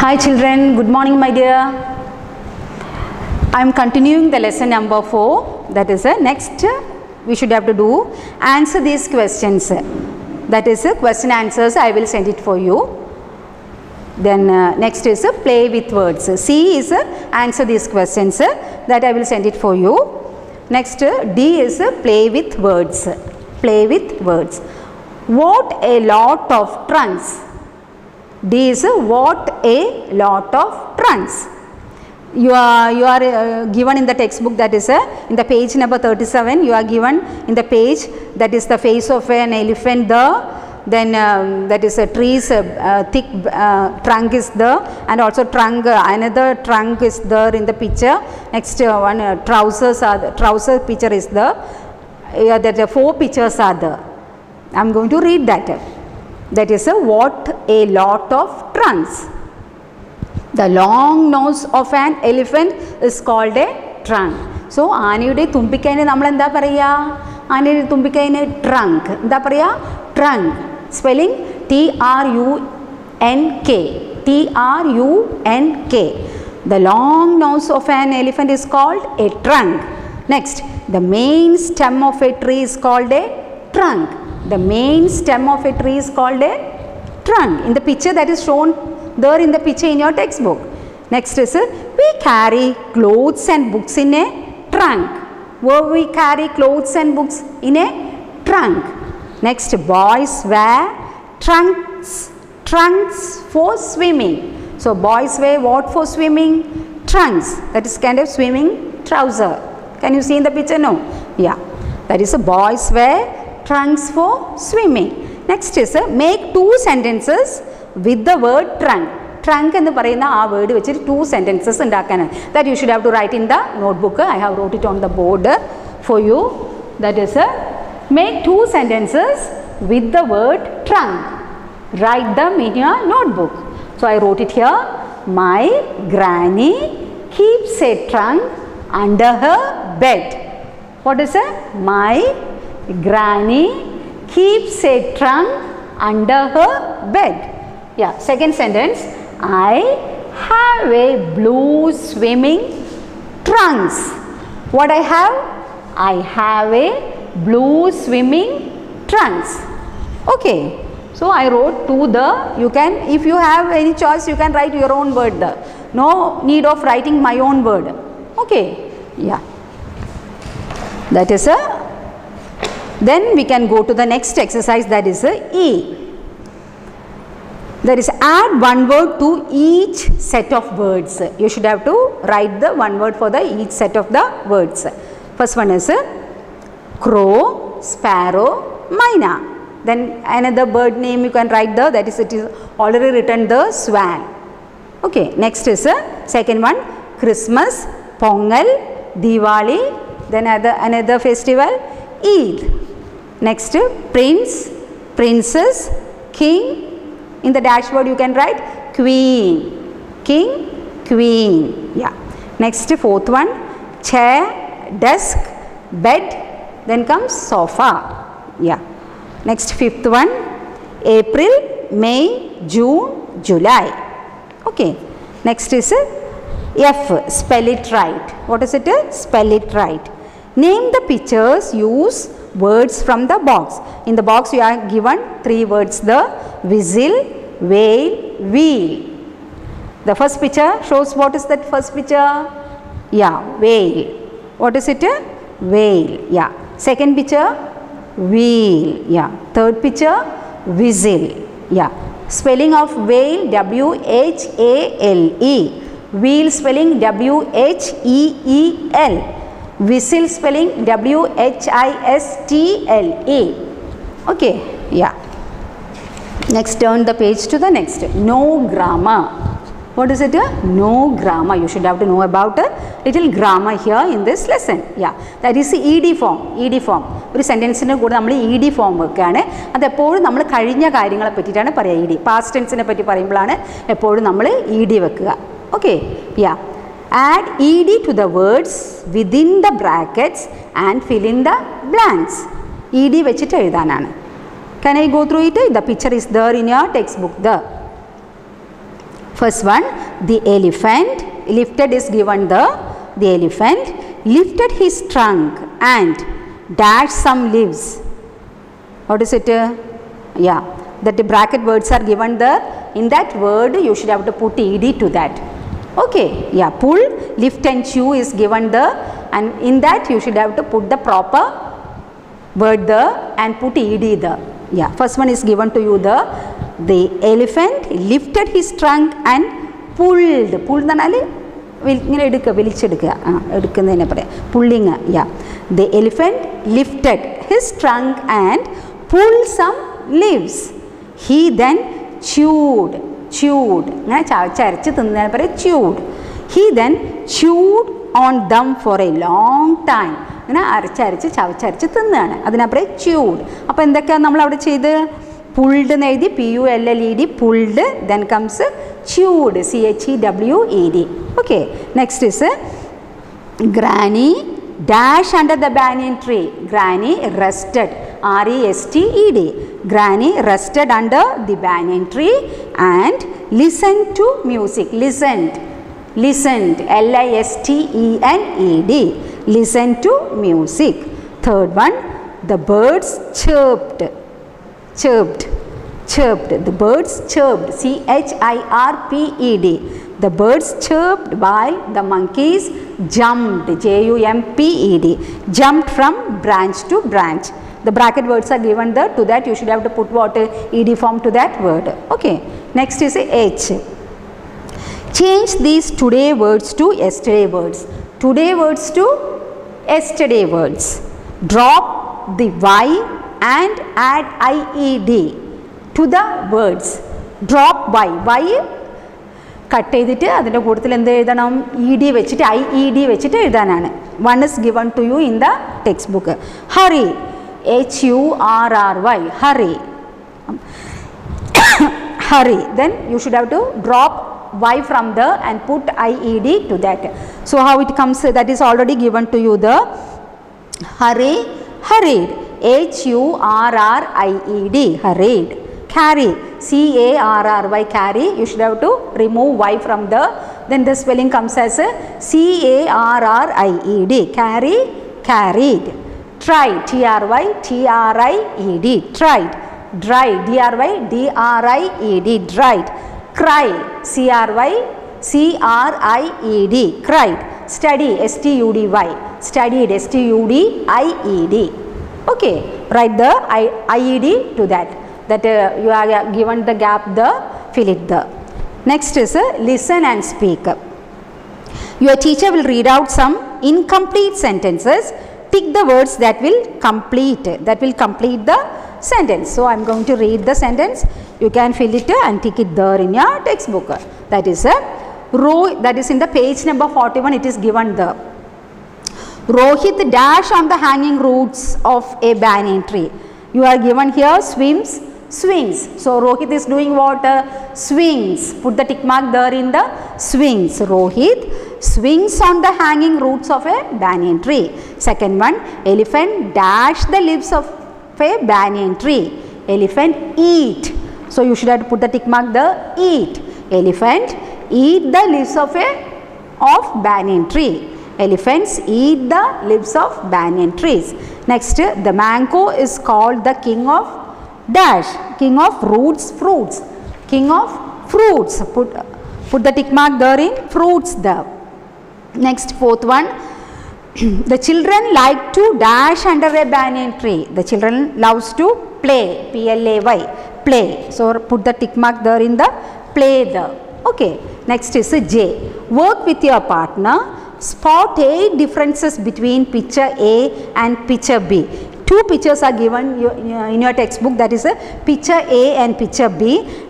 Hi children, good morning my dear. I am continuing the lesson number 4, that is next we should have to do answer these questions, that is question answers. I will send it for you. Then next is play with words. C is answer these questions, that I will send it for you. Next D is play with words. Play with words. What a lot of trunks. D is what a lot of trunks. You are given in the textbook, that is in the page number 37. You are given in the page, that is the face of an elephant there. Then that is a tree's thick trunk is there, and also trunk, another trunk is there in the picture. Next one trousers are the trouser picture is there. That 4 pictures are there. I am going to read that. That is what a lot of trunks. The long nose of an elephant is called a trunk. So ആനയുടെ തുമ്പിക്കൈനെ നമ്മൾ എന്താ പറയുക? ആനയുടെ തുമ്പിക്കൈനെ trunk. എന്താ പറയുക? Trunk. Spelling TRUNK. TRUNK. The long nose of an elephant is called a trunk. Next, the main stem of a tree is called a trunk. The main stem of a tree is called a trunk. In the picture that is shown there in the picture in your textbook. Next is we carry clothes and books in a trunk. Where we carry clothes and books in a trunk. Next, boys wear trunks for swimming. So boys wear what for swimming? Trunks. That is kind of swimming trouser. Can you see in the picture? No. Yeah. That is boys wear trunks for swimming. Next is make 2 sentences with the word trunk. Trunk എന്ന് പറയുന്ന ആ word വെച്ചിട്ട് 2 sentences ഉണ്ടാക്കാനാണ്. That you should have to write in the notebook. I have wrote it on the board for you. That is make 2 sentences with the word trunk. Write them in your notebook. So I wrote it here. My granny keeps a trunk under her bed. What is it? My granny keeps a trunk under her bed. Yeah, second sentence. I have a blue swimming trunks. What I have? I have a blue swimming trunks. Okay. So I wrote to the, you can, if you have any choice, you can write your own word there. No need of writing my own word. Okay. Yeah. That is a, then we can go to the next exercise, that is E. That is add one word to each set of words. You should have to write the one word for the each set of the words. First one is crow, sparrow, myna. Then another bird name you can write there, that is it is already written the swan. Okay, next is second one Christmas, Pongal, Diwali, then another festival, Eid. Next prince, princess, king. In the dashboard you can write queen, king, queen. Yeah. Next fourth one chair, desk, bed, then comes sofa. Yeah. Next fifth one April, May, June, July. Okay. Next is F, spell it right. What is it? Spell it right. Name the pictures, use words from the box. In the box you are given 3 words, the whistle, whale, wheel. The first picture shows, what is that first picture? Yeah, whale. What is it? Whale. Yeah. Second picture, wheel. Yeah. Third picture, whistle. Yeah. Spelling of whale, W-H-A-L-E. Wheel spelling W-H-E-E-L. Whistle spelling W-H-I-S-T-L-E. Okay. Yeah. Next, turn the page to the next. No grammar. What is it? No grammar. You should have to know about a little grammar here in this lesson. Yeah. That is ED form. ED form. ഒരു സെൻറ്റൻസിൻ്റെ കൂടെ നമ്മൾ ED form വെക്കുകയാണ്. അതെപ്പോഴും നമ്മൾ കഴിഞ്ഞ കാര്യങ്ങളെ പറ്റിയിട്ടാണ് പറയുക. ED പാസ്റ്റ് ടെൻസിനെ പറ്റി പറയുമ്പോഴാണ് എപ്പോഴും നമ്മൾ ED വെക്കുക. Okay. Yeah. Add ED to the words within the brackets and fill in the blanks. ED വെച്ചിട്ട് എഴുതാനാണ്. Can I go through it? The picture is there in your textbook there. First one, the elephant. Lifted is given the elephant lifted his trunk and dashed some leaves. What is it? Yeah, that the bracket words are given there. In that word you should have to put ed to that. Okay, yeah, pull, lift and chew is given there, and in that you should have to put the proper word there and put ed there. Yeah, first one is given to you there. The elephant lifted his trunk and pulled. Pulled എന്നാല് ഇങ്ങനെ എടുക്കുക, വലിച്ചെടുക്കുക, എടുക്കുന്നതിനെ പറയാം pulling. Yeah, the elephant lifted his trunk and pulled some leaves. He then chewed. ഇങ്ങനെ ചവച്ചരച്ച് തിന്നതിനെ പറയാം chewed. He then chewed on them for a long time. ഇങ്ങനെ അരച്ചരച്ച് ചവച്ചരച്ച് തിന്നുകയാണ്, അതിനെ പറയാം chewed. അപ്പോൾ എന്തൊക്കെയാണ് നമ്മൾ അവിടെ ചെയ്ത്? pulled എന്ന് എഴുതി, pulled, pulled, then comes chewed, chewed. Okay, next is Granny dash under the banyan tree. Granny rested, rested. Granny rested under the banyan tree and listened to music. Listened, listed, listened to music. Third one, the birds chirped. The birds chirped, chirped. The birds chirped while the monkeys jumped, jumped, jumped from branch to branch. The bracket words are given there. To that you should have to put what? ed form to that word. Okay, next is h. Change these today words to yesterday words. Today words to yesterday words. Drop the y and add ied to the words. Drop y cut ചെയ്തിട്ട് അതിൻ്റെ കൂട്ടത്തിൽ എന്ത് എഴുതണം? E D വെച്ചിട്ട് IED വെച്ചിട്ട് എഴുതാനാണ്. One is given to you in the text book. Hurry, HURRY, hurry. Hurry. Then you should have to drop y from there and put IED to that. So how it comes? That is already given to you. The hurry, hurried, HURRIED, hurried. Carry, CARRY, carry. You should have to remove y from there. Then the spelling comes as CARRIED, carry, carried. Try, TRYTRIED, tried. Dry, DRYDRIED, dried. Cry, CRYCRIED, cried. Study, STUDY, studied, STUDIED. Okay, write the IED to that. That you are given the gap there, fill it there. Next is listen and speak. Your teacher will read out some incomplete sentences. Tick the words that will complete the sentence. So I am going to read the sentence. You can fill it and tick it there in your textbook. That is row, that is in the page number 41. It is given there. Rohit dash on the hanging roots of a banyan tree. You are given here swings. So Rohit is doing what? Swings. Put the tick mark there in the swings. Rohit swings on the hanging roots of a banyan tree. Second one, elephant dash the leaves of a banyan tree. Elephant eat. So you should have to put the tick mark there, eat. Elephant eat the leaves of banyan tree. Elephants eat the leaves of banyan trees. Next, the mango is called the king of dash, king of roots, fruits, king of fruits. Put the tick mark there in fruits there. Next, fourth one, the children like to dash under a banyan tree. The children loves to play, PLAY, play. So put the tick mark there in the play there. Okay, next is J. Work with your partner. Spot 8 differences between picture A and picture B. Two pictures are given in your textbook, that is picture A and picture B,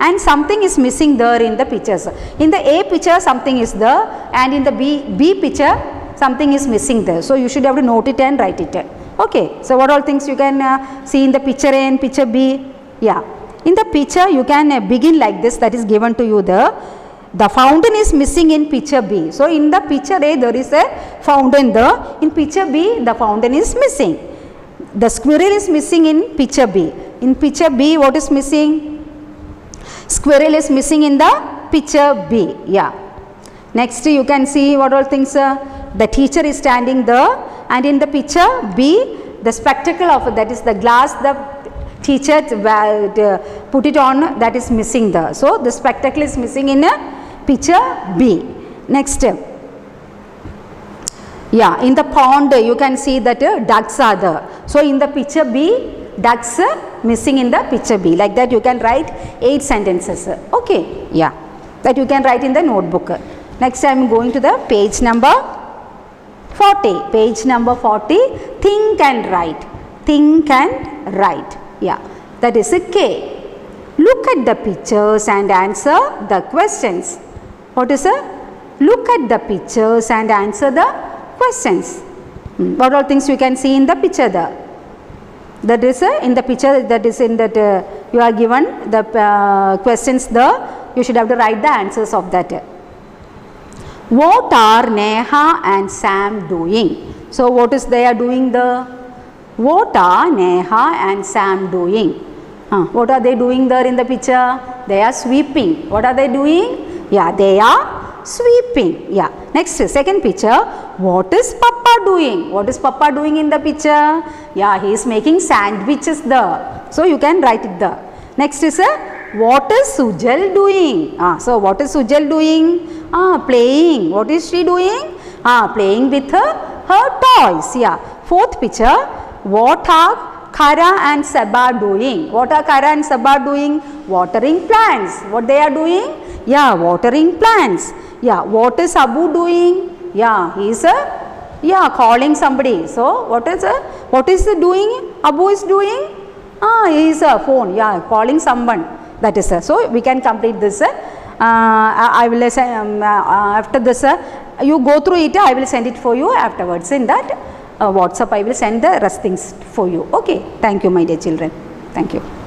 and something is missing there in the pictures. In the A picture something is there, and in the B picture something is missing there. So you should have to note it and write it. Okay, so what all things you can see in the picture A and picture B? Yeah, in the picture you can begin like this, that is given to you there. The fountain is missing in picture B. So in the picture A there is a fountain there. In picture B the fountain is missing. The squirrel is missing in picture B. In picture B what is missing? Squirrel is missing in the picture B. Yeah. Next you can see what all things. The teacher is standing there, and in the picture B, the spectacle of, that is the glass, the teacher put it on, that is missing there. So the spectacle is missing in picture B. Next, yeah, in the pond you can see that ducks are there. So in the picture B, ducks missing in the picture B. Like that you can write 8 sentences. Okay, yeah, that you can write in the notebook. Next I am going to the page number 40. Page number 40, think and write. Think and write. Yeah, that is a K. Look at the pictures and answer the questions. What is a? Look at the pictures and answer the questions. What all things you can see in the picture there? That is in the picture, that is in that you are given the questions there. You should have to write the answers of that. What are Neha and Sam doing? So what is they are doing there? What are Neha and Sam doing? What are they doing there in the picture? They are sweeping. What are they doing? Yeah, they are sweeping. Yeah. Next, second picture. What is Papa doing? What is Papa doing in the picture? Yeah, he is making sandwiches there. So you can write it there. Next is what is Sujal doing? So what is Sujal doing? Playing. What is she doing? Playing with her toys. Yeah. Fourth picture. What are Kara and Saba doing? What are Kara and Saba doing? Watering plants. What they are doing? Yeah, watering plants. Yeah, what is Abu doing? Yeah, he is calling somebody. So what is he doing? Abu is doing? He is a phone. Yeah, calling someone. That is so we can complete this. I will after this you go through it. I will send it for you afterwards in that WhatsApp. I will send the rest things for you. Okay. Thank you, my dear children. Thank you.